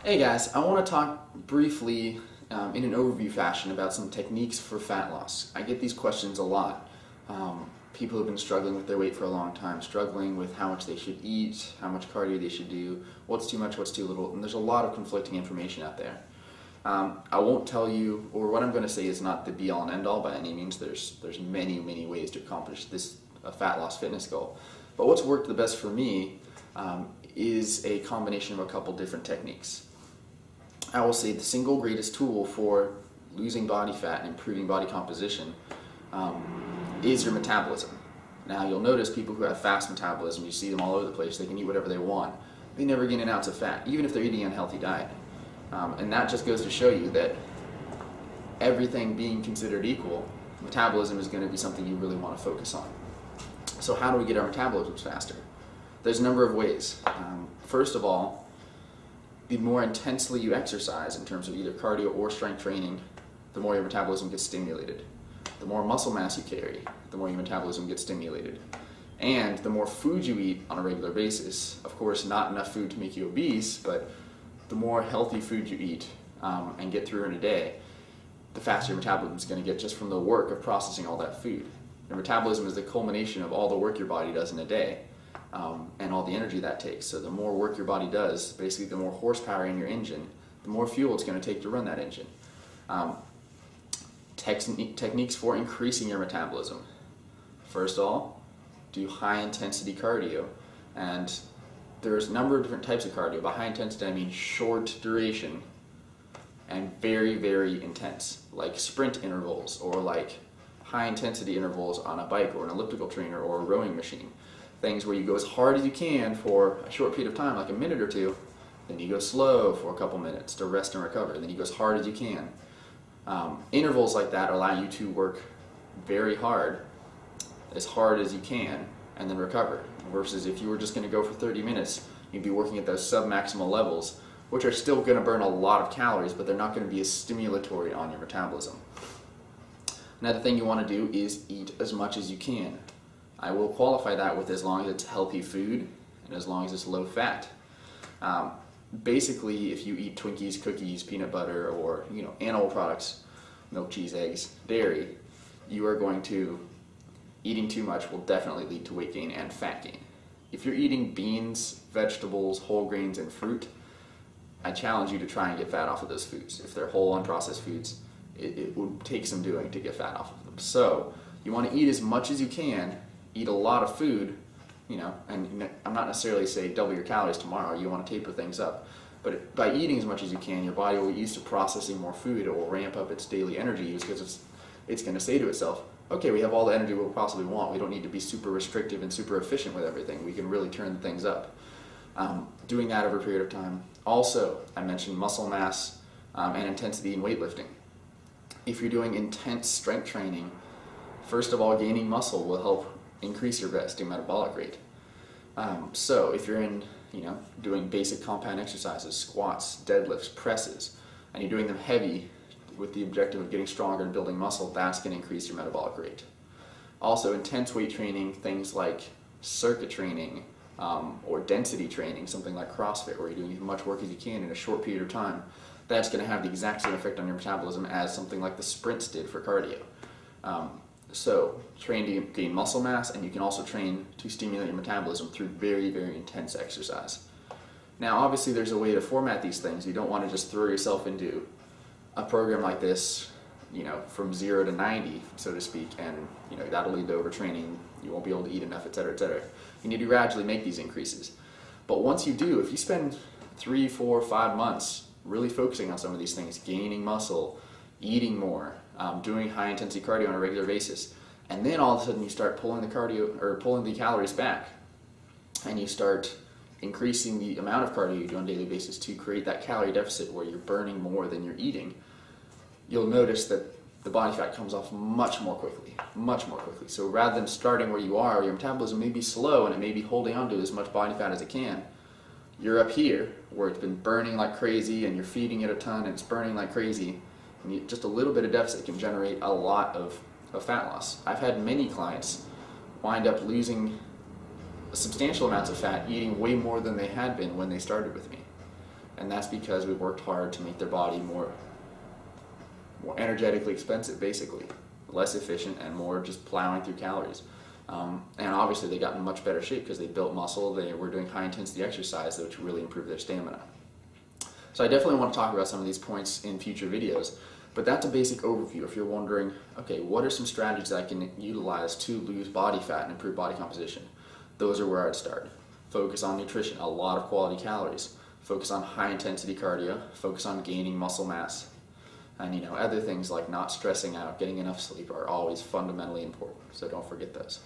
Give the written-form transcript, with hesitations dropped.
Hey guys, I want to talk briefly in an overview fashion about some techniques for fat loss. I get these questions a lot. People have been struggling with their weight for a long time, struggling with how much they should eat, how much cardio they should do, what's too much, what's too little, and there's a lot of conflicting information out there. I won't tell you, or what I'm going to say is not the be-all and end-all by any means. There's many ways to accomplish this fat loss fitness goal. But what's worked the best for me is a combination of a couple different techniques. I will say the single greatest tool for losing body fat and improving body composition is your metabolism. Now you'll notice people who have fast metabolism, you see them all over the place, they can eat whatever they want. They never gain an ounce of fat, even if they're eating an unhealthy diet. And that just goes to show you that everything being considered equal, metabolism is going to be something you really want to focus on. So how do we get our metabolisms faster? There's a number of ways. First of all, the more intensely you exercise in terms of either cardio or strength training, the more your metabolism gets stimulated. The more muscle mass you carry, the more your metabolism gets stimulated. And the more food you eat on a regular basis, of course not enough food to make you obese, but the more healthy food you eat and get through in a day, the faster your metabolism is going to get just from the work of processing all that food. Your metabolism is the culmination of all the work your body does in a day. And all the energy that takes. So the more work your body does, basically the more horsepower in your engine, the more fuel it's going to take to run that engine. Techniques for increasing your metabolism. First of all, do high intensity cardio. And there's a number of different types of cardio. By high intensity I mean short duration and very intense, like sprint intervals or like high intensity intervals on a bike or an elliptical trainer or a rowing machine. Things where you go as hard as you can for a short period of time, like a minute or two, then you go slow for a couple minutes to rest and recover, then you go as hard as you can. Intervals like that allow you to work very hard as you can, and then recover. Versus if you were just going to go for 30 minutes, you'd be working at those sub-maximal levels, which are still going to burn a lot of calories, but they're not going to be as stimulatory on your metabolism. Another thing you want to do is eat as much as you can. I will qualify that with as long as it's healthy food and as long as it's low fat. Basically, if you eat Twinkies, cookies, peanut butter, or animal products, milk, cheese, eggs, dairy, you are going to, eating too much will definitely lead to weight gain and fat gain. If you're eating beans, vegetables, whole grains, and fruit, I challenge you to try and get fat off of those foods. If they're whole, unprocessed foods, it would take some doing to get fat off of them. So you want to eat as much as you can. Eat a lot of food, and I'm not necessarily saying double your calories tomorrow. You want to taper things up. But by eating as much as you can, your body will get used to processing more food. It will ramp up its daily energy use because it's going to say to itself, okay, we have all the energy we'll possibly want. We don't need to be super restrictive and super efficient with everything. We can really turn things up. Doing that over a period of time. Also, I mentioned muscle mass and intensity in weightlifting. If you're doing intense strength training, first of all, gaining muscle will help increase your resting metabolic rate. So if you're doing basic compound exercises, squats, deadlifts, presses, and you're doing them heavy with the objective of getting stronger and building muscle, that's going to increase your metabolic rate. Also, intense weight training, things like circuit training or density training, something like CrossFit, where you're doing as much work as you can in a short period of time, that's going to have the exact same effect on your metabolism as something like the sprints did for cardio. So train to gain muscle mass, and you can also train to stimulate your metabolism through very intense exercise. Now obviously there's a way to format these things. You don't want to just throw yourself into a program like this, from 0 to 90, so to speak, and that'll lead to overtraining. You won't be able to eat enough, etc., etc. You need to gradually make these increases. But once you do, if you spend 3, 4, 5 months really focusing on some of these things, gaining muscle, eating more, doing high intensity cardio on a regular basis, and then all of a sudden you start pulling the calories back, and you start increasing the amount of cardio you do on a daily basis to create that calorie deficit where you're burning more than you're eating, you'll notice that the body fat comes off much more quickly. So rather than starting where you are, your metabolism may be slow and it may be holding on to as much body fat as it can, you're up here where it's been burning like crazy and you're feeding it a ton and it's burning like crazy. And just a little bit of deficit can generate a lot of fat loss. I've had many clients wind up losing substantial amounts of fat eating way more than they had been when they started with me. And that's because we worked hard to make their body more energetically expensive, basically. Less efficient and more just plowing through calories. And obviously they got in much better shape because they built muscle, they were doing high intensity exercise, which really improved their stamina. So I definitely want to talk about some of these points in future videos, but that's a basic overview. If you're wondering, okay, what are some strategies I can utilize to lose body fat and improve body composition? Those are where I'd start. Focus on nutrition, a lot of quality calories. Focus on high intensity cardio, focus on gaining muscle mass. And other things like not stressing out, getting enough sleep are always fundamentally important, so don't forget those.